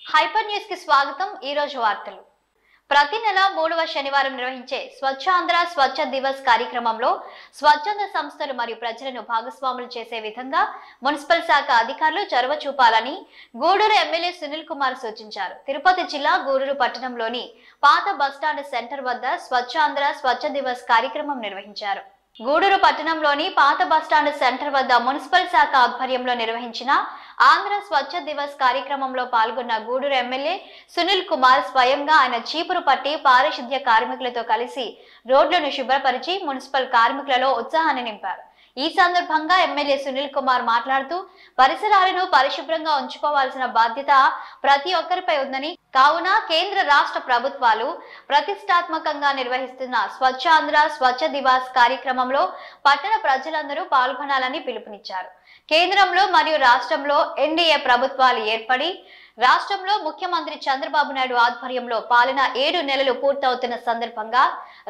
Hyper news కి స్వాగతం। ఈ రోజు వార్తలు। ప్రతి నెల 3వ శనివారం నిర్వహించే స్వచ్ఛ ఆంధ్ర స్వచ్ఛ దివస్ కార్యక్రమంలో స్వచ్ఛంద సంస్థలు మరియు ప్రజలను భాగస్వాములు చేసే విధంగా మున్సిపల్ శాఖ అధికారులు చొరవ చూపాలని గూడూరు ఎమ్మెల్యే సునీల్ కుమార్ సూచించారు। తిరుపతి జిల్లా గూడూరు పట్టణంలోని పాత బస్టాండ్ సెంటర్ వద్ద స్వచ్ఛ ఆంధ్ర స్వచ్ఛ దివస్ కార్యక్రమం నిర్వహించారు। గూడూరు పట్టణంలోని పాత బస్టాండ్ సెంటర్ వద్ద మున్సిపల్ శాఖ ఆధ్వర్యంలో నిర్వహించిన ఆంధ్ర స్వచ్ఛ దివస్ కార్యక్రమంలో పాల్గొన్న గూడూరు ఎమ్మెల్యే సునీల్ కుమార్ స్వయంగా ఆయన చీపురు పట్టి పారిశుద్ధ్య కార్మికులతో కలిసి రోడ్లను శుభ్రపరిచి మున్సిపల్ కార్మికులలో ఉత్సాహాన్ని నింపారు। ఈ సందర్భంగా ఎమ్మెల్యే సునీల్ కుమార్ మాట్లాడుతూ పరిసరాలను పరిశుభ్రంగా ఉంచుకోవాల్సిన బాధ్యత ప్రతి ఒక్కరిపై ఉందని, కావున కేంద్ర రాష్ట్ర ప్రభుత్వాలు ప్రతిష్టాత్మకంగా నిర్వహిస్తున్న స్వచ్ఛ ఆంధ్ర స్వచ్ఛ దివస్ కార్యక్రమంలో పట్టణ ప్రజలందరూ పాల్గొనాలని పిలుపునిచ్చారు। కేంద్రంలో మరియు రాష్ట్రంలో ఎన్డీఏ ప్రభుత్వాలు ఏర్పడి రాష్ట్రంలో ముఖ్యమంత్రి చంద్రబాబు నాయుడు ఆధ్వర్యంలో పాలన 7 నెలలు పూర్తవుతున్న సందర్భంగా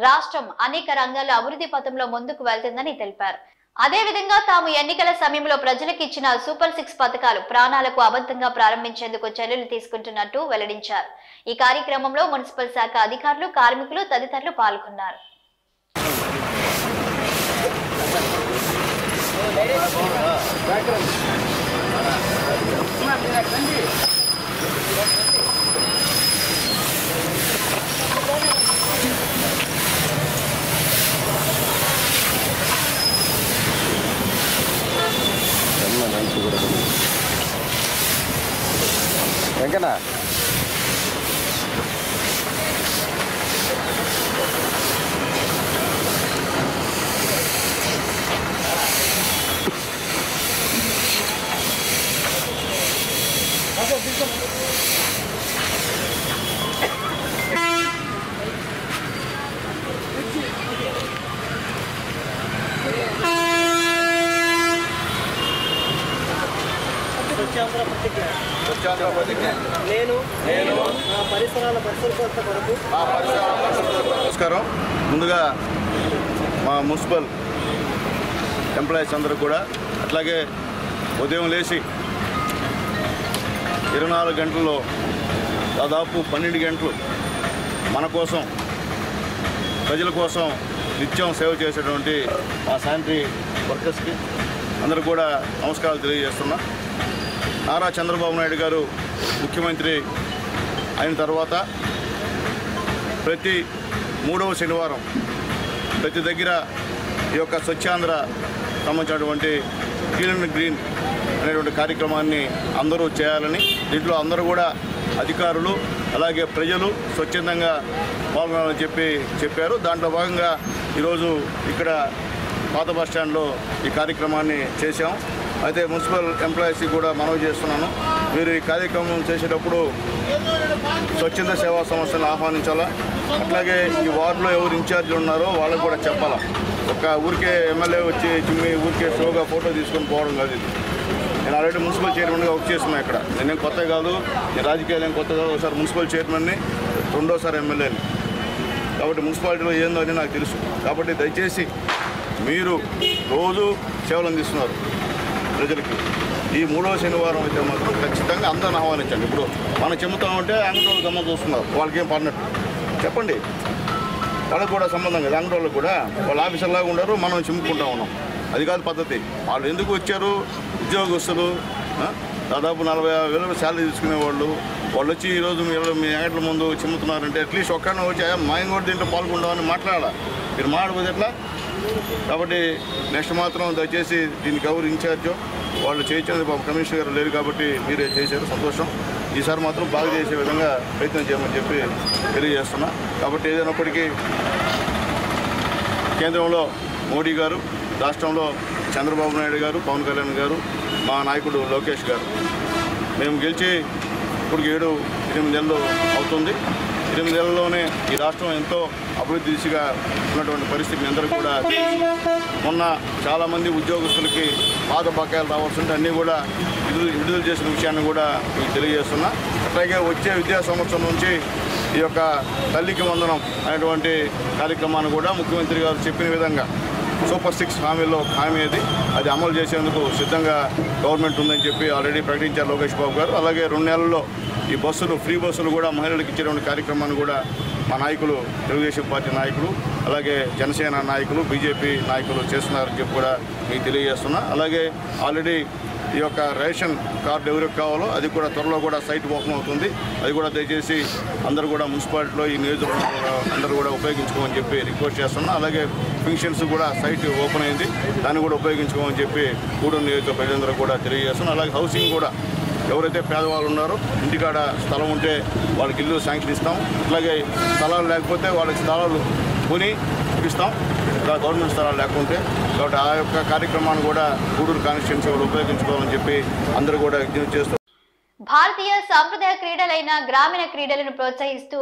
రాష్ట్రం అనేక రంగాల్లో అభివృద్ధి పథంలో ముందుకు వెళ్తుందని తెలిపారు। అదేవిధంగా తాము ఎన్నికల సమయంలో ప్రజలకు ఇచ్చిన సూపర్ 6 పథకాలు ప్రాణాలకు అబద్ధంగా ప్రారంభించేందుకు చర్యలు తీసుకుంటున్నట్టు వెల్లడించారు। ఈ కార్యక్రమంలో మున్సిపల్ శాఖ అధికారులు, కార్మికులు తదితరులు పాల్గొన్నారు। వెంకన్న నమస్కారం। ముందుగా మా మున్సిపల్ ఎంప్లాయీస్ అందరూ కూడా అట్లాగే ఉదయం లేచి 24 గంటల్లో దాదాపు 12 గంటలు మన కోసం, ప్రజల కోసం నిత్యం సేవ చేసేటువంటి మా శానిటరీ వర్కర్స్కి అందరూ కూడా నమస్కారాలు తెలియజేస్తున్నా। నారా చంద్రబాబు నాయుడు గారు ముఖ్యమంత్రి అయిన తర్వాత ప్రతి 3వ శనివారం ప్రతి దగ్గర ఈ యొక్క స్వచ్ఛాంధ్ర సంబంధించినటువంటి క్లీన్ అండ్ గ్రీన్ అనేటువంటి కార్యక్రమాన్ని అందరూ చేయాలని, దీంట్లో అందరూ కూడా అధికారులు అలాగే ప్రజలు స్వచ్ఛందంగా పాల్గొనాలని చెప్పారు। దాంట్లో భాగంగా ఈరోజు ఇక్కడ పాత బస్టాండ్లో ఈ కార్యక్రమాన్ని చేశాం। అయితే మున్సిపల్ ఎంప్లాయీస్కి కూడా మనవి చేస్తున్నాను, మీరు ఈ కార్యక్రమం చేసేటప్పుడు స్వచ్ఛంద సేవా సంస్థలను ఆహ్వానించాలా, అట్లాగే ఈ వార్డులో ఎవరు ఇన్ఛార్జీలు ఉన్నారో వాళ్ళకు కూడా చెప్పాలా। ఒక ఊరికే ఎమ్మెల్యే వచ్చి చిమ్మి ఊరికే షోగా ఫోటో తీసుకొని పోవడం కాదు ఇది। నేను ఆల్రెడీ మున్సిపల్ చైర్మన్గా వర్క్ చేస్తున్నా ఇక్కడ, నేనేం కొత్త కాదు, నేను రాజకీయాలు ఏం కొత్త కాదు। ఒకసారి మున్సిపల్ చైర్మన్ని, రెండోసారి ఎమ్మెల్యేని, కాబట్టి మున్సిపాలిటీలో ఏందో అని నాకు తెలుసు। కాబట్టి దయచేసి మీరు రోజు సేవలు అందిస్తున్నారు ప్రజలకి, ఈ 3వ శనివారం అయితే మాత్రం ఖచ్చితంగా అందరిని ఆహ్వానించండి। ఇప్పుడు మనం చెమ్ముతామంటే అంగటోళ్ళు గమ్మ చూస్తున్నారు, వాళ్ళకేం పడినట్టు చెప్పండి, వాళ్ళకు కూడా సంబంధం కదా, అంగటోళ్ళకు కూడా వాళ్ళ ఆఫీసర్లాగా ఉండరు, మనం చిమ్ముకుంటా ఉన్నాం, అది కాదు పద్ధతి। వాళ్ళు ఎందుకు వచ్చారు? ఉద్యోగస్తులు దాదాపు 40,000 శాలరీ తీసుకునేవాళ్ళు, వాళ్ళు వచ్చి ఈరోజు మీ అంగట్ల ముందు చిమ్ముతున్నారంటే అట్లీస్ట్ ఒక్కడనే వచ్చి మేము కూడా దీంట్లో పాల్గొంటామని మాట్లాడాలి, మీరు మాట్లాడబోదు ఎట్లా? కాబట్టి నెక్స్ట్ మాత్రం దయచేసి దీనికి ఎవరు ఇన్ఛార్జో వాళ్ళు చేయించేది కమిషనర్ గారు లేరు కాబట్టి మీరే చేశారు, సంతోషం। ఈసారి మాత్రం బాగా చేసే విధంగా ప్రయత్నం చేయమని చెప్పి తెలియజేస్తున్నా। కాబట్టి ఏదైనప్పటికీ కేంద్రంలో మోడీ గారు, రాష్ట్రంలో చంద్రబాబు నాయుడు గారు, పవన్ కళ్యాణ్ గారు, మా నాయకుడు లోకేష్ గారు, మేము గెలిచి ఇప్పటికి 7-8 నెలలు అవుతుంది। 8 నెలల్లోనే ఈ రాష్ట్రం ఎంతో అభివృద్ధి దిశగా ఉన్నటువంటి పరిస్థితిని అందరూ కూడా మొన్న చాలామంది ఉద్యోగస్తులకి పాత బకాయిలు రావాల్సి ఉంటే అన్నీ కూడా విడుదల చేసిన విషయాన్ని కూడా మీకు తెలియజేస్తున్నా। అట్లాగే వచ్చే విద్యా సంవత్సరం నుంచి ఈ యొక్క తల్లికి వందనం అనేటువంటి కార్యక్రమాన్ని కూడా ముఖ్యమంత్రి గారు చెప్పిన విధంగా సూపర్ 6 హామీల్లో ఒక హామీ అది అమలు చేసేందుకు సిద్ధంగా గవర్నమెంట్ ఉందని చెప్పి ఆల్రెడీ ప్రకటించారు లోకేష్ బాబు గారు। అలాగే 2 నెలల్లో ఈ బస్సులు ఫ్రీ బస్సులు కూడా మహిళలకు ఇచ్చేటువంటి కార్యక్రమాన్ని కూడా మా నాయకులు, తెలుగుదేశం పార్టీ నాయకులు, అలాగే జనసేన నాయకులు, బీజేపీ నాయకులు చేస్తున్నారని చెప్పి కూడా మీకు తెలియజేస్తున్నా. అలాగే ఆల్రెడీ ఈ యొక్క రేషన్ కార్డు ఎవరికి కావాలో అది కూడా త్వరలో కూడా సైట్ ఓపెన్ అవుతుంది. అది కూడా దయచేసి అందరూ కూడా మున్సిపాలిటీలో ఈ నియోజకవర్గంలో అందరూ కూడా ఉపయోగించుకోమని చెప్పి రిక్వెస్ట్ చేస్తున్నా. అలాగే పెన్షన్స్ కూడా సైట్ ఓపెన్ అయింది, దాన్ని కూడా ఉపయోగించుకోమని చెప్పి గూడూరు నియోజకవర్గ ప్రజలందరూ కూడా తెలియజేస్తున్నా. అలాగే హౌసింగ్ కూడా ఎవరైతే పేదవాళ్ళు ఉన్నారో ఇంటికాడ స్థలం ఉంటే వాళ్ళకి ఇల్లు శాంక్షన్ ఇస్తాం. అలాగే స్థలాలు లేకపోతే వాళ్ళకి స్థలాలు కొని ఇస్తాం, గవర్నమెంట్ స్థలాలు లేకుంటే. కాబట్టి ఆ యొక్క కార్యక్రమాన్ని కూడా గూడూరు కాన్స్టిట్యున్సీ కూడా ఉపయోగించుకోవాలని చెప్పి అందరూ కూడా విజ్ఞప్తి చేస్తాం. భారతీయ సాంప్రదాయ క్రీడలైన గ్రామీణ క్రీడలను ప్రోత్సహిస్తూ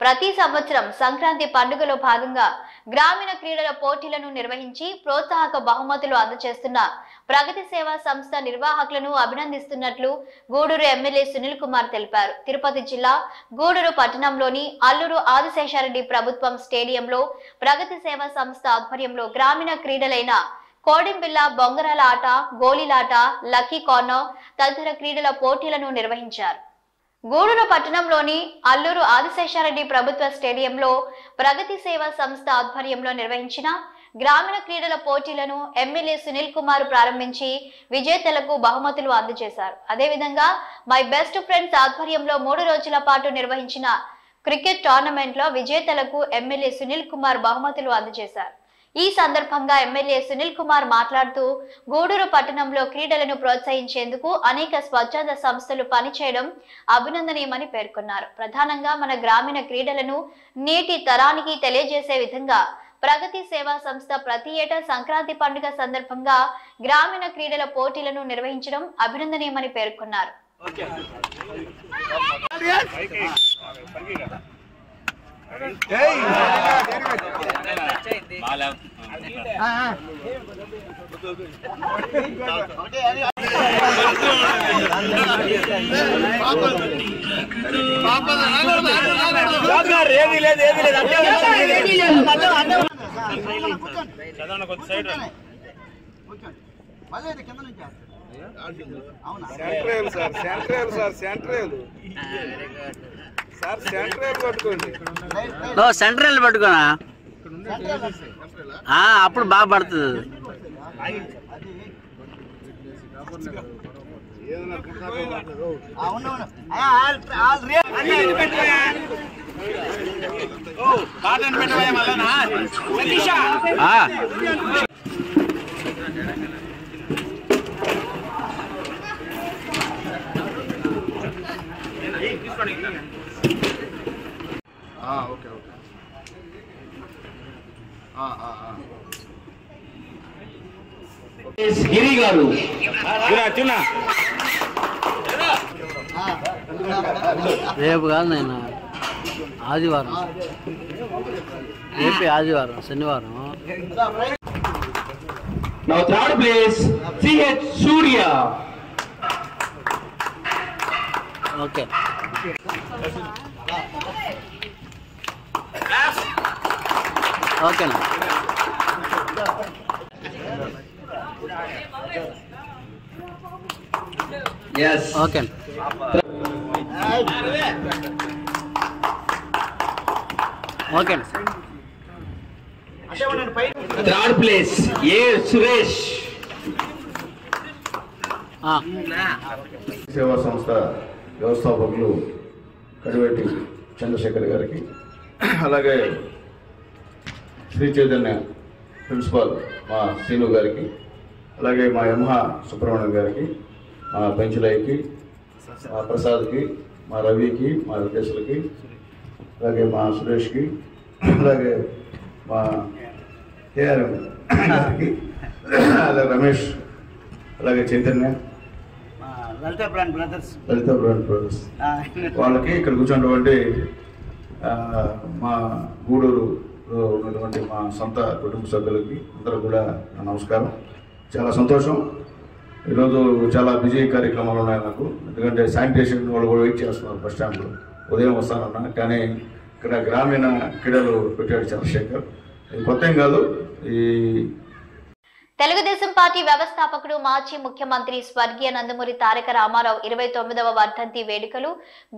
ప్రతి సంవత్సరం సంక్రాంతి పండుగలో భాగంగా గ్రామీణ క్రీడల పోటీలను నిర్వహించి ప్రోత్సాహక బహుమతులు అందజేస్తున్న ప్రగతి సేవా సంస్థ నిర్వాహకులను అభినందిస్తున్నట్లు గూడూరు ఎమ్మెల్యే సునీల్ కుమార్ తెలిపారు. తిరుపతి జిల్లా గూడూరు పట్టణంలోని అల్లూరు ఆదిశేషారెడ్డి ప్రభుత్వం స్టేడియంలో ప్రగతి సేవా సంస్థ ఆధ్వర్యంలో గ్రామీణ క్రీడలైన కోడింబిల్ల, బొంగరాల ఆట, గోళీలాట, లక్కీ కార్నర్ తదితర క్రీడల పోటీలను నిర్వహించారు. గూడూరు పట్టణంలోని అల్లూరు ఆదిశేషారెడ్డి ప్రభుత్వ స్టేడియంలో ప్రగతి సేవా సంస్థ ఆధ్వర్యంలో నిర్వహించిన గ్రామీణ క్రీడల పోటీలను ఎమ్మెల్యే సునీల్ కుమార్ ప్రారంభించి విజేతలకు బహుమతులు అందజేశారు. అదేవిధంగా మై బెస్ట్ ఫ్రెండ్స్ ఆధ్వర్యంలో 3 రోజుల పాటు నిర్వహించిన క్రికెట్ టోర్నమెంట్ లో విజేతలకు ఎమ్మెల్యే సునీల్ కుమార్ బహుమతులు అందజేశారు. ఈ సందర్భంగా ఎమ్మెల్యే సునీల్ కుమార్ మాట్లాడుతూ గూడూరు పట్టణంలో క్రీడలను ప్రోత్సహించేందుకు అనేక స్వచ్ఛంద సంస్థలు పనిచేయడం అభినందనీయమని పేర్కొన్నారు. ప్రధానంగా మన గ్రామీణ క్రీడలను నేటి తరానికి తెలియజేసే విధంగా ప్రగతి సేవా సంస్థ ప్రతి ఏటా సంక్రాంతి పండుగ సందర్భంగా గ్రామీణ క్రీడల పోటీలను నిర్వహించడం అభినందనీయమని పేర్కొన్నారు. సెంట్రల్ పట్టుకోనా అప్పుడు బాగా పడుతుంది. ఓకే ఓకే గిరి గారు రేపు కాదు నాయన, ఆదివారం, రేపే ఆదివారం, శనివారం. Now third place, CH Surya. Okay ఓకేనా. Yes. Okay okay. Third place, A Suresh. సేవా సంస్థ వ్యవస్థాపకులు కడివేటి చంద్రశేఖర్ గారికి, అలాగే శ్రీ చైతన్య ప్రిన్సిపాల్ మా శ్రీను గారికి, అలాగే మా యమహా సుబ్రహ్మణ్యం గారికి, మా పెంచులయ్యకి, మా ప్రసాద్కి, మా రవికి, మా వెంకటేశ్వర్కి, అలాగే మా సురేష్కి, అలాగే మా కేఆర్ఎం గారికి, అలాగే రమేష్, అలాగే చైతన్య, లలిత బ్రాండ్ బ్రదర్స్ వాళ్ళకి, ఇక్కడ కూర్చున్నటువంటి మా గూడూరు ఉన్నటువంటి మా సొంత కుటుంబ సభ్యులకి అందరూ కూడా నమస్కారం. చాలా సంతోషం. ఈరోజు చాలా బిజీ కార్యక్రమాలు ఉన్నాయి నాకు, ఎందుకంటే శానిటేషన్ వాళ్ళు కూడా వెయిట్ చేస్తున్నారు బస్ స్టాండ్లో. ఉదయం వస్తానన్నా కానీ ఇక్కడ గ్రామీణ క్రీడలు పెట్టాడు చంద్రశేఖర్. ఇది కొత్త ఏం కాదు. ఈ తెలుగుదేశం పార్టీ వ్యవస్థాపకుడు మాజీ ముఖ్యమంత్రి స్వర్గీయ నందమూరి తారక రామారావు 29వ వర్ధంతి వేడుకలు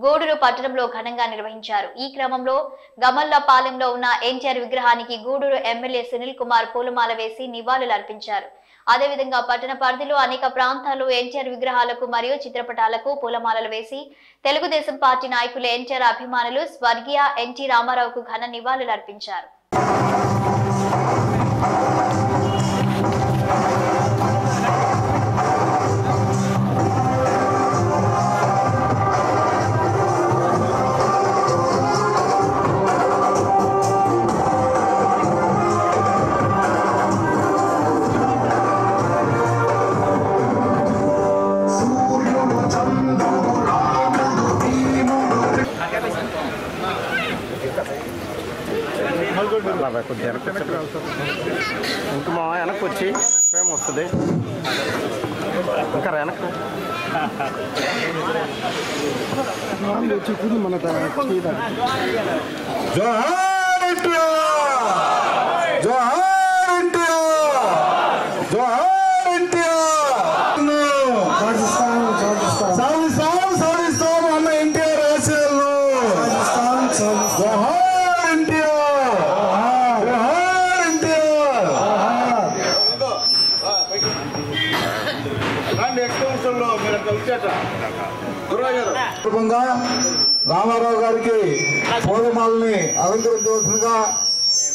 గూడూరు పట్టణంలో ఘనంగా నిర్వహించారు. ఈ క్రమంలో గమల్లపాలెంలో ఉన్న ఎన్టీఆర్ విగ్రహానికి గూడూరు ఎమ్మెల్యే సునీల్ కుమార్ పూలమాల వేసి నివాళులర్పించారు. అదేవిధంగా పట్టణ పరిధిలో అనేక ప్రాంతాల్లో ఎన్టీఆర్ విగ్రహాలకు మరియు చిత్రపటాలకు పూలమాలలు వేసి తెలుగుదేశం పార్టీ నాయకులు ఎన్టీఆర్ అభిమానులు స్వర్గీయ ఎన్టీ రామారావుకు ఘన నివాళులర్పించారు. ఇంకమా వెనక్కి వచ్చి ప్రేమ వస్తుంది ఇంకా వెనక్కి వచ్చి మన రామారావు గారికి పూలమాలని అలంకరించవలసిందిగా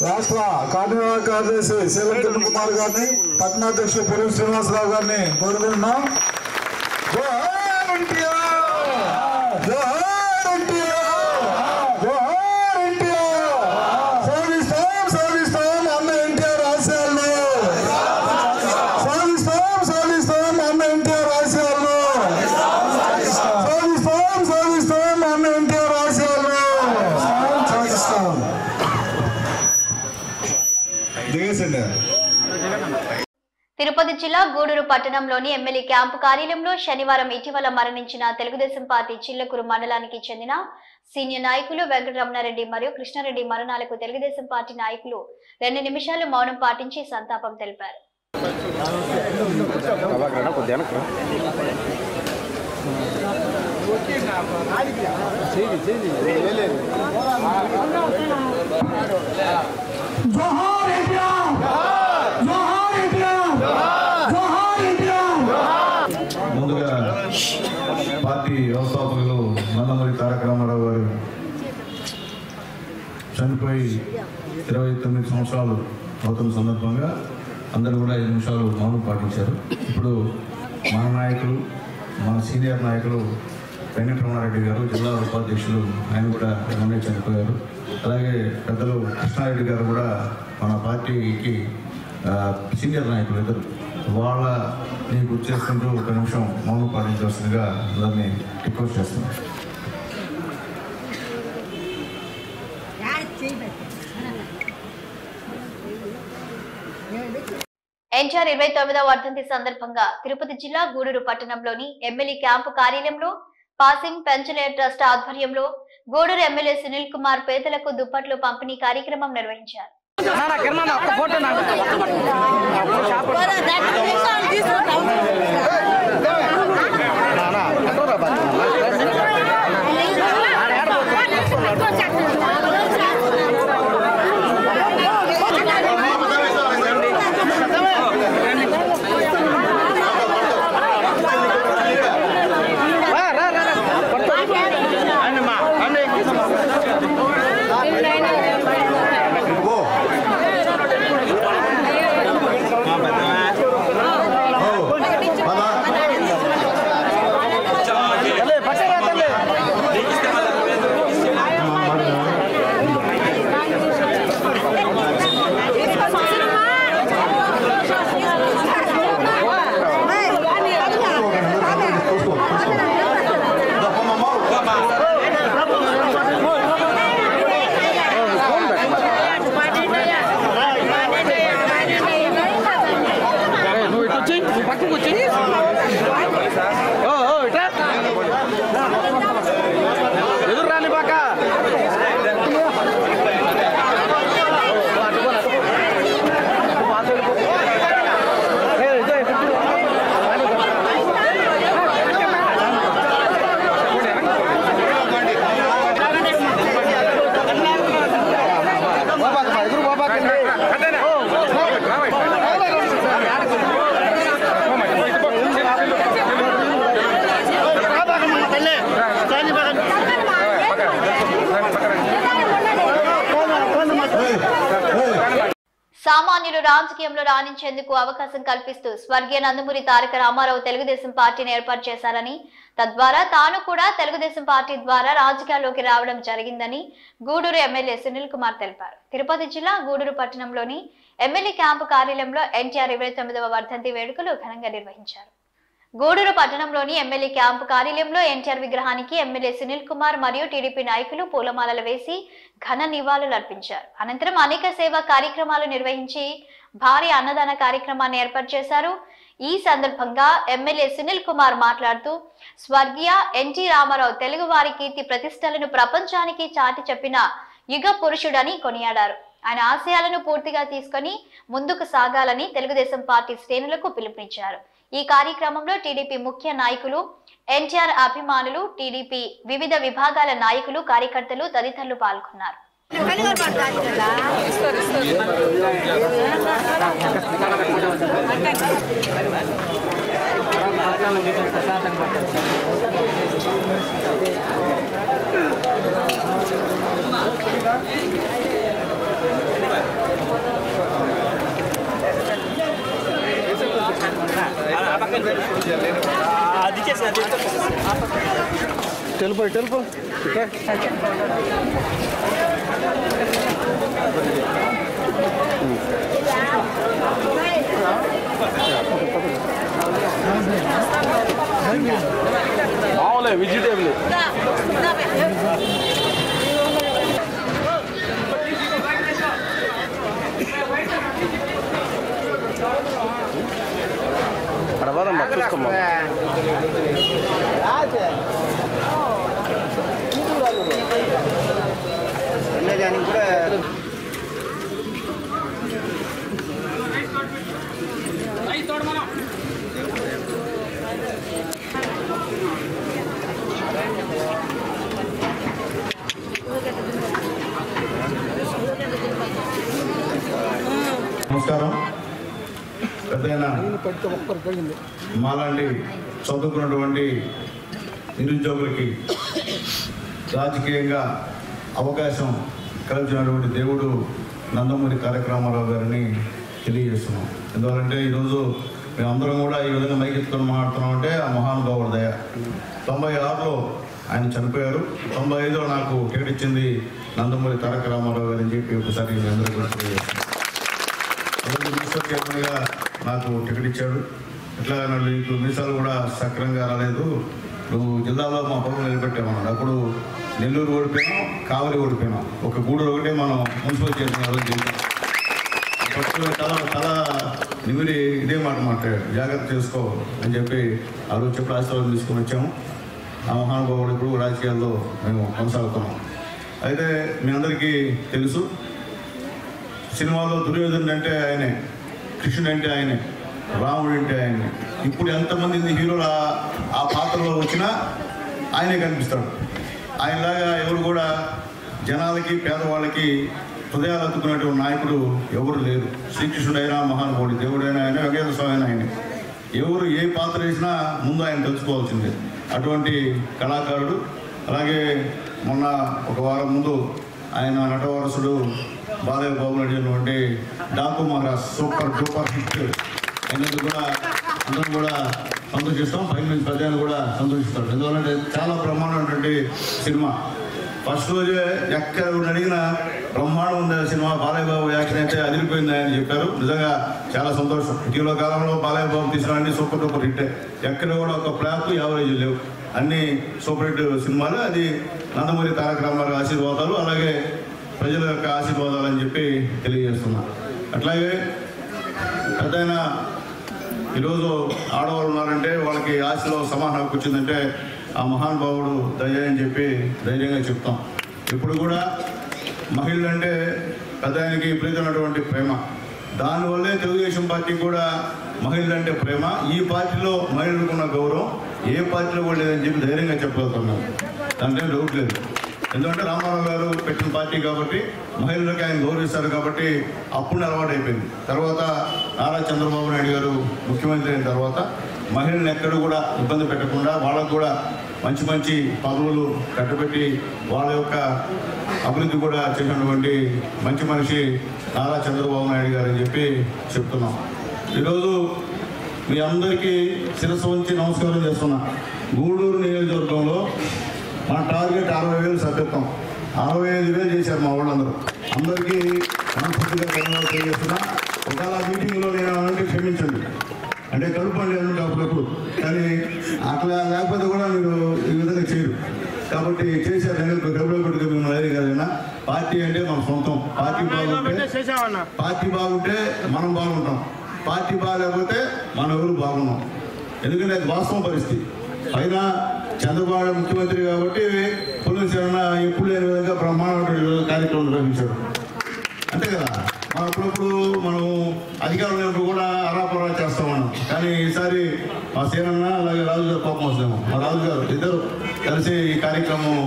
రాష్ట్ర కార్యదర్శి శీలం కిరణ్ కుమార్ గారిని, పట్టణాధ్యక్షులు పొరుగు శ్రీనివాసరావు గారిని కోరుకుంటున్నాం. తిరుపతి జిల్లా గూడూరు పట్టణంలోని ఎమ్మెల్యే క్యాంపు కార్యాలయంలో శనివారం ఇటీవల మరణించిన తెలుగుదేశం పార్టీ చిల్లకూరు మండలానికి చెందిన సీనియర్ నాయకులు వెంకటరమణారెడ్డి మరియు కృష్ణారెడ్డి మరణాలకు తెలుగుదేశం పార్టీ నాయకులు 2 నిమిషాలు మౌనం పాటించి సంతాపం తెలిపారు. ముందుగా పార్టీ వ్యవస్థాపకులు నందమూరి తారక రామారావు గారు చనిపోయి 29 సంవత్సరాలు అవుతున్న సందర్భంగా అందరూ కూడా 5 నిమిషాలు మౌనం పాటించారు. ఇప్పుడు మన నాయకులు, మన సీనియర్ నాయకులు వెంకటరమణారెడ్డి గారు, జిల్లా ఉపాధ్యక్షులు, ఆయన కూడా మొన్నే చనిపోయారు. అలాగే పెద్దలు కృష్ణారెడ్డి గారు కూడా మన పార్టీకి సీనియర్ నాయకులు ఇద్దరు, వాళ్ళని గుర్తు చేసుకుంటూ 1 నిమిషం మౌనం పాటించవలసిందిగా అందరినీ రిక్వెస్ట్ చేస్తున్నాం. ఎన్టీఆర్ 29వ వర్ధంతి సందర్భంగా తిరుపతి జిల్లా గూడూరు పట్టణంలోని ఎమ్మెల్యే క్యాంపు కార్యాలయంలో పాసింగ్ పెన్షనర్ ట్రస్ట్ ఆధ్వర్యంలో గూడూరు ఎమ్మెల్యే సునీల్ కుమార్ పేదలకు దుప్పట్లు పంపిణీ కార్యక్రమం నిర్వహించారు. సామాన్యులు రాజకీయంలో రాణించేందుకు అవకాశం కల్పిస్తూ స్వర్గీయ నందమూరి తారక రామారావు తెలుగుదేశం పార్టీని ఏర్పాటు చేశారని, తద్వారా తాను కూడా తెలుగుదేశం పార్టీ ద్వారా రాజకీయాల్లోకి రావడం జరిగిందని గూడూరు ఎమ్మెల్యే సునీల్ కుమార్ తెలిపారు. తిరుపతి జిల్లా గూడూరు పట్టణంలోని ఎమ్మెల్యే క్యాంపు కార్యాలయంలో ఎన్టీఆర్ 29వ వర్ధంతి వేడుకలు ఘనంగా నిర్వహించారు. గూడూరు పట్టణంలోని ఎమ్మెల్యే క్యాంపు కార్యాలయంలో ఎన్టీఆర్ విగ్రహానికి ఎమ్మెల్యే సునీల్ కుమార్ మరియు టీడీపీ నాయకులు పూలమాలలు వేసి ఘన నివాళులు అర్పించారు. అనంతరం అనేక సేవా కార్యక్రమాలు నిర్వహించి భారీ అన్నదాన కార్యక్రమాన్ని ఏర్పాటు చేశారు. ఈ సందర్భంగా ఎమ్మెల్యే సునీల్ కుమార్ మాట్లాడుతూ స్వర్గీయ ఎన్టీ రామారావు తెలుగు వారి కీర్తి ప్రతిష్టలను ప్రపంచానికి చాటి చెప్పిన యుగ పురుషుడని కొనియాడారు. ఆయన ఆశయాలను పూర్తిగా తీసుకొని ముందుకు సాగాలని తెలుగుదేశం పార్టీ శ్రేణులకు పిలుపునిచ్చారు. ఈ కార్యక్రమంలో టీడీపీ ముఖ్య నాయకులు, ఎన్టీఆర్ అభిమానులు, టీడీపీ వివిధ విభాగాల నాయకులు, కార్యకర్తలు తదితరులు పాల్గొన్నారు. తెలుపు మామూలే వెజిటేబుల్ అడవాదమ్మా చూసుకోమ్మా. నమస్కారం. పెద్దయిన మాలాంటి చదువుకున్నటువంటి నిరుద్యోగులకి రాజకీయంగా అవకాశం కల్పించినటువంటి దేవుడు నందమూరి తారక రామారావు గారిని తెలియజేస్తున్నాం. ఎందువల్లంటే ఈరోజు మేమందరం కూడా ఈ విధంగా మైకెత్తుకొని మాట్లాడుతున్నామంటే ఆ మహానుభావుడి దయ. 96లో ఆయన చనిపోయారు. 95లో నాకు టికెట్ ఇచ్చింది నందమూరి తారక రామారావు గారు అని చెప్పి ఒకసారి మీ అందరూ కూడా తెలియజేస్తాను. మున్సిపల్ చైర్మన్గా నాకు టికెట్ ఇచ్చాడు. ఇట్లా నీకు మీసాలు కూడా సక్రంగా రాలేదు, నువ్వు జిల్లాలో మా పనులు నిలబెట్టామన్నాడు. అప్పుడు నెల్లూరు ఓడిపోయినాం, కావలి ఓడిపోయినాం, ఒక గూడూరు ఒకటే మనం మున్సిపల్ చైర్మన్ తల నిమిరి ఇదే మాట మాట్లాడాడు, జాగ్రత్త చేసుకో అని చెప్పి ఆ రోజు చెప్పి ఆశీర్వాదం తీసుకొని వచ్చాము. ఆ మహానుభావుడు ఇప్పుడు రాజకీయాల్లో మేము కొనసాగుతున్నాం. అయితే మీ అందరికీ తెలుసు, సినిమాలో దుర్యోధనుడు అంటే ఆయనే, కృష్ణుడు అంటే ఆయనే, రాముడు అంటే ఆయనే. ఇప్పుడు ఎంతమంది హీరోలు ఆ పాత్రలో వచ్చినా ఆయనే కనిపిస్తాడు. ఆయనలాగా ఎవరు కూడా జనాలకి, పేదవాళ్ళకి హృదయాలు అతుకున్నటువంటి నాయకుడు ఎవరు లేరు. శ్రీకృష్ణుడైనా మహానుభావుడు, దేవుడైనా ఆయన, వెంకటేశ్వర స్వామి అయినా ఆయనే. ఎవరు ఏ పాత్ర వేసినా ముందు ఆయన తెలుసుకోవాల్సిందే. అటువంటి కళాకారుడు. అలాగే మొన్న ఒక వారం ముందు ఆయన నటవారసుడు బాలయ్య బాబు నడిచినటువంటి Daaku Maharaj super duper hit అయినందుకు కూడా అందరం కూడా సంతోషిస్తాం. పైన నుంచి ప్రజలు కూడా సంతోషిస్తారు. ఎందుకంటే చాలా బ్రహ్మాండమైనటువంటి సినిమా. ఫస్ట్ రోజే ఎక్కడ అడిగినా బ్రహ్మాండం ఉంది సినిమా, బాలయ్య బాబు యాక్షన్ అయితే అదిరిపోయింది అని చెప్పారు. నిజంగా చాలా సంతోషం. ఇటీవల కాలంలో బాలయ్య బాబు తీసిన అన్ని సూపర్ డూపర్ హిట్. ఎక్కడ కూడా ఒక ఫ్లాప్ యావరేజ్ లేవు, అన్ని సూపర్ హిట్ సినిమాలు. అది నందమూరి తారక రామారావు ఆశీర్వాదాలు, అలాగే ప్రజల యొక్క ఆశీర్వాదాలు అని చెప్పి తెలియజేస్తున్నా. అట్లాగే పెద్దయినా ఈరోజు ఆడవాళ్ళు ఉన్నారంటే వాళ్ళకి ఆశలో సమాన హక్కు వచ్చిందంటే ఆ మహానుభావుడు దయ అని చెప్పి ధైర్యంగా చెప్తాం. ఇప్పుడు కూడా మహిళలు అంటే పెద్దాయనకి విపరీతమైనటువంటి ప్రేమ. దానివల్లే తెలుగుదేశం పార్టీకి కూడా మహిళలు అంటే ప్రేమ. ఈ పార్టీలో మహిళలకున్న గౌరవం ఏ పార్టీలో కూడా లేదని చెప్పి ధైర్యంగా చెప్పగలుగుతున్నాం. దాంట్లో డౌట్ లేదు. ఎందుకంటే రామారావు గారు పెట్టిన పార్టీ కాబట్టి మహిళలకు ఆయన గౌరవిస్తారు కాబట్టి అప్పుడు అలవాటు అయిపోయింది. తర్వాత నారా చంద్రబాబు నాయుడు గారు ముఖ్యమంత్రి అయిన తర్వాత మహిళలను ఎక్కడ కూడా ఇబ్బంది పెట్టకుండా వాళ్ళకు కూడా మంచి మంచి పదవులు కట్టబెట్టి వాళ్ళ యొక్క అభివృద్ధి కూడా చేసినటువంటి మంచి మనిషి నారా చంద్రబాబు నాయుడు గారు అని చెప్పి చెప్తున్నాం. ఈరోజు మీ అందరికీ శిరస్సు వంచి నమస్కారం చేస్తున్నా. గూడూరు నియోజకవర్గంలో మన టార్గెట్ 60,000 సభ్యత్వం, 65,000 చేశారు మా వాళ్ళందరూ. అందరికీ మనస్ఫూర్తిగా ధన్యవాదాలు తెలియజేస్తున్నా. ఒకవేళ మీటింగ్లో నేను అంటే క్షమించండి, అంటే కలుపండి అంటే అప్పుడప్పుడు, కానీ అట్లా లేకపోతే కూడా మీరు ఈ విధంగా చేయరు కాబట్టి చేశారు. నేను డబ్బులు మిమ్మల్ని కాదైనా పార్టీ అంటే మన సొంతం. పార్టీ బాగుంటే మనం బాగుంటాం, పార్టీ బాగాలేకపోతే మనం ఎవరు బాగున్నాం. ఎందుకంటే అది వాస్తవం పరిస్థితి. అయినా చంద్రబాబు ముఖ్యమంత్రి కాబట్టి పునశ్చరణ ఎప్పుడు లేని విధంగా బ్రహ్మాండమైన కార్యక్రమం నిర్వహించాడు, అంతే కదా. మనం అప్పుడప్పుడు మనం అధికారం లేనప్పుడు కూడా అరాపరా చేస్తూ ఉన్నాం. కానీ ఈసారి మా సేనన్న అలాగే రాజు గారు కోపం వస్తాము. మా రాజు గారు ఇద్దరు కలిసి ఈ కార్యక్రమం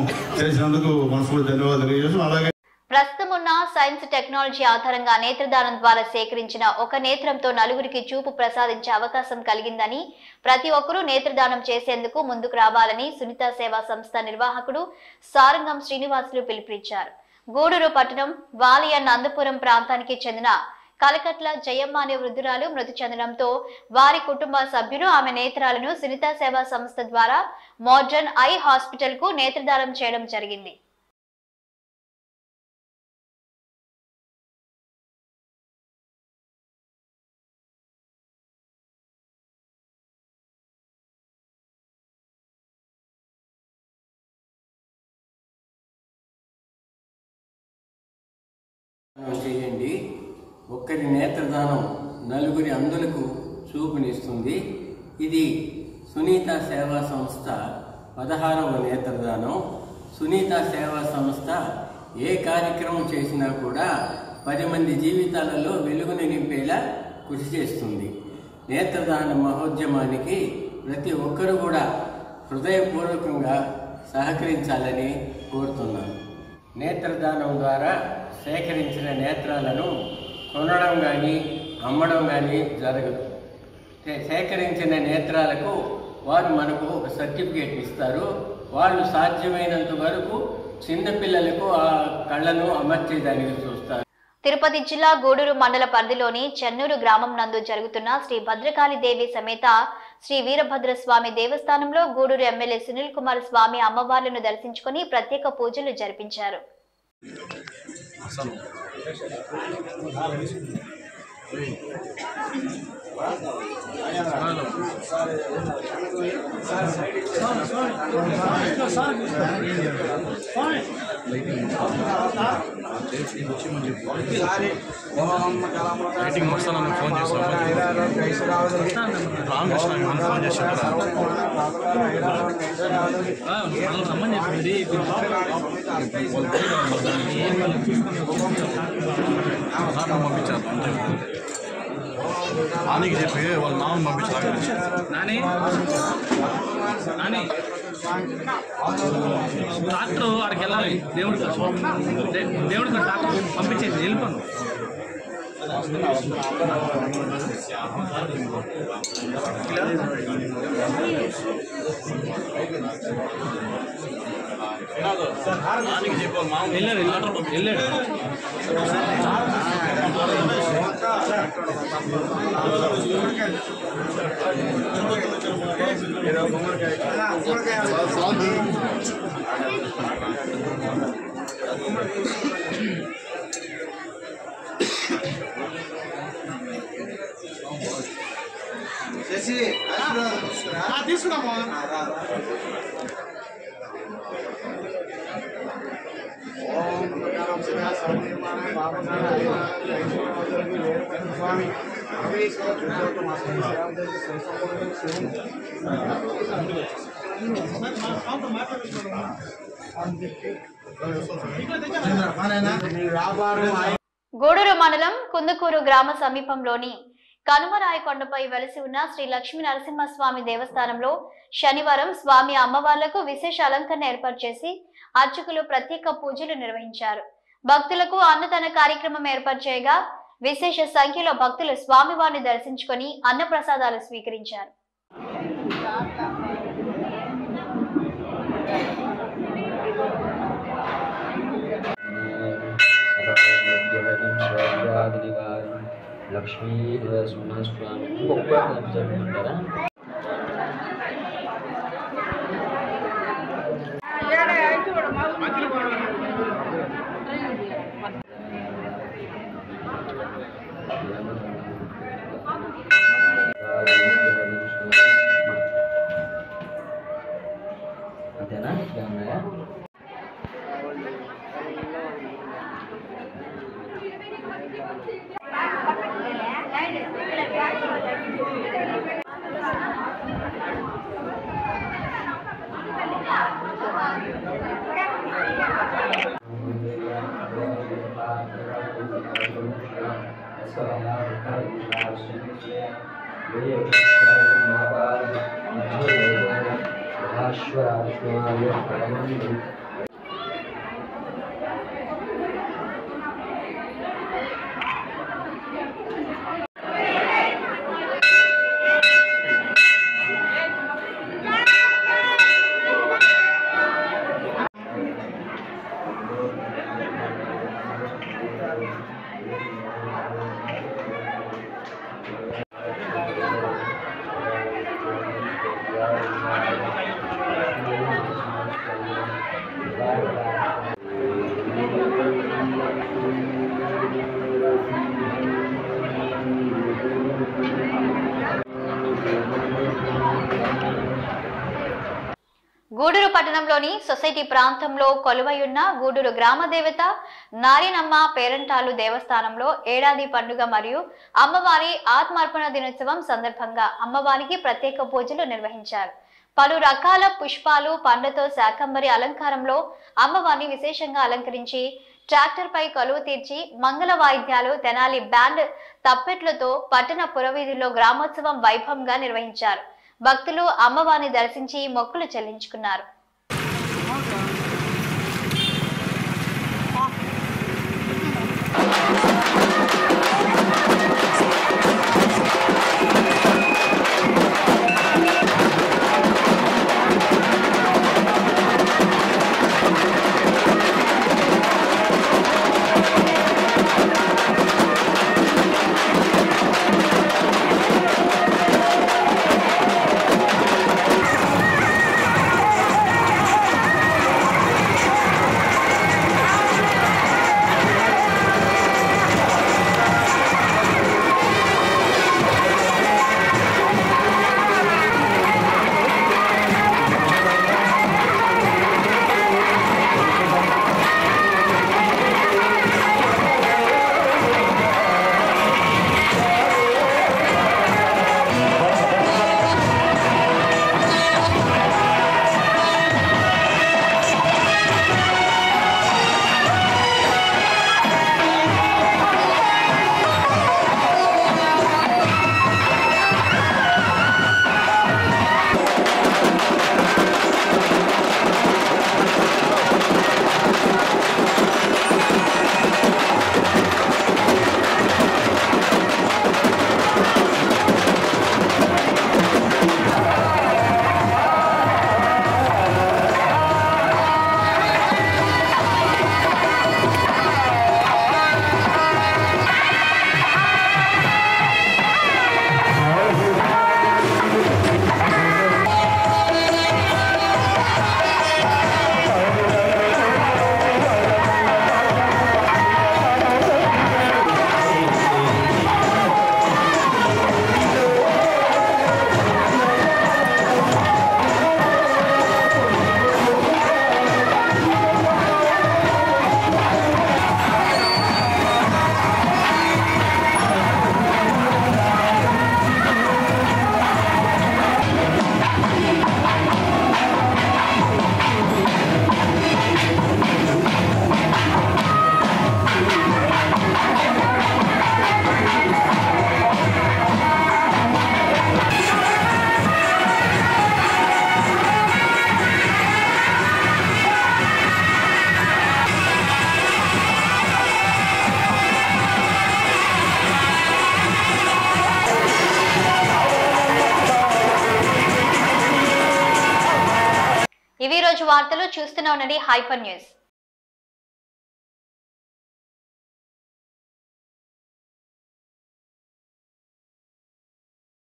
చేసినందుకు మనస్ఫూర్తి ధన్యవాదాలు తెలియజేస్తాం. అలాగే ప్రస్తుతం ఉన్న సైన్స్ టెక్నాలజీ ఆధారంగా నేత్రదానం ద్వారా సేకరించిన ఒక నేత్రంతో నలుగురికి చూపు ప్రసాదించే అవకాశం కలిగిందని, ప్రతి ఒక్కరూ నేత్రదానం చేసేందుకు ముందుకు రావాలని సునీత సేవా సంస్థ నిర్వాహకుడు సారంగం శ్రీనివాసులు పిలుపునిచ్చారు. గూడూరు పట్టణం వాలియ నందపురం ప్రాంతానికి చెందిన కలకట్ల జయమ్మ అనే వృద్ధురాలు మృతి చెందడంతో వారి కుటుంబ సభ్యులు ఆమె నేత్రాలను సునీత సేవా సంస్థ ద్వారా మోడర్న్ ఐ హాస్పిటల్ కు నేత్రదానం చేయడం జరిగింది. చేయండి. ఒక్కరి నేత్రదానం నలుగురి అందులకు చూపునిస్తుంది. ఇది సునీత సేవా సంస్థ 16వ నేత్రదానం. సునీత సేవా సంస్థ ఏ కార్యక్రమం చేసినా కూడా 10 మంది జీవితాలలో వెలుగుని నింపేలా కృషి చేస్తుంది. నేత్రదాన మహోద్యమానికి ప్రతి ఒక్కరూ కూడా హృదయపూర్వకంగా సహకరించాలని కోరుతున్నాను. నేత్రదానం ద్వారా సేకరించిన నేత్రాలను కొనడం కానీ అమ్మడం కానీ జరగదు. సేకరించిన నేత్రాలకు వారు మనకు ఒక సర్టిఫికేట్ ఇస్తారు. వాళ్ళు సాధ్యమైనంత వరకు చిన్నపిల్లలకు ఆ కళ్ళను అమర్చేదానికి చూస్తారు. తిరుపతి జిల్లా గూడూరు మండల పరిధిలోని చెన్నూరు గ్రామం నందు జరుగుతున్న శ్రీ భద్రకాళి దేవి సమేత శ్రీ వీరభద్రస్వామి దేవస్థానంలో గూడూరు ఎమ్మెల్యే సునీల్ కుమార్ స్వామి అమ్మవార్లను దర్శించుకుని ప్రత్యేక పూజలు జరిపించారు. मीटिंग मस्ताना फोन ఆనికి చెప్పి వాళ్ళ నాన్న పంపించాలి. డాక్టర్ అక్కడికి వెళ్ళాలి. దేవుడికి డాక్టర్ పంపించేది వెళ్ళిపోను. నానికి చెప్పాలి. మా వెళ్ళాడు తీసుకున్నామా స్వామి గూడూరు మండలం కుందుకూరు గ్రామ సమీపంలోని కనుమరాయకొండపై వెలసి ఉన్న శ్రీ లక్ష్మీ నరసింహస్వామి దేవస్థానంలో శనివారం స్వామి అమ్మవార్లకు విశేష అలంకరణ ఏర్పాటు చేసి అర్చకులు ప్రత్యేక పూజలు నిర్వహించారు. భక్తులకు అన్నదాన కార్యక్రమం ఏర్పాటు చేయగా విశేష సంఖ్యలో భక్తులు స్వామివారిని దర్శించుకొని అన్నప్రసాదాలు స్వీకరించారు. లక్ష్మీ నరసింహస్వామి ఒక్క జరుగుతుంటారా అంతేనా ఉన్నాయా గూడూరు పట్టణంలోని సొసైటీ ప్రాంతంలో కొలువయున్న గూడూరు గ్రామ దేవత నారినమ్మ పేరంటాలు దేవస్థానంలో ఏడాది పండుగ మరియు అమ్మవారి ఆత్మార్పణ దినోత్సవం సందర్భంగా అమ్మవారికి ప్రత్యేక పూజలు నిర్వహించారు. పలు రకాల పుష్పాలు పండ్లతో శాకంబరి అలంకారంలో అమ్మవారిని విశేషంగా అలంకరించి ట్రాక్టర్ పై కొలువు తీర్చి మంగళ వాయిద్యాలు తెనాలి బ్యాండ్ తప్పెట్లతో పట్టణ పురవీధుల్లో గ్రామోత్సవం వైభవంగా నిర్వహించారు. భక్తులు అమ్మవారిని దర్శించి మొక్కులు చెల్లించుకున్నారు. ఇవి రోజు వార్తలు చూస్తూనే ఉండండి హైపర్ న్యూస్.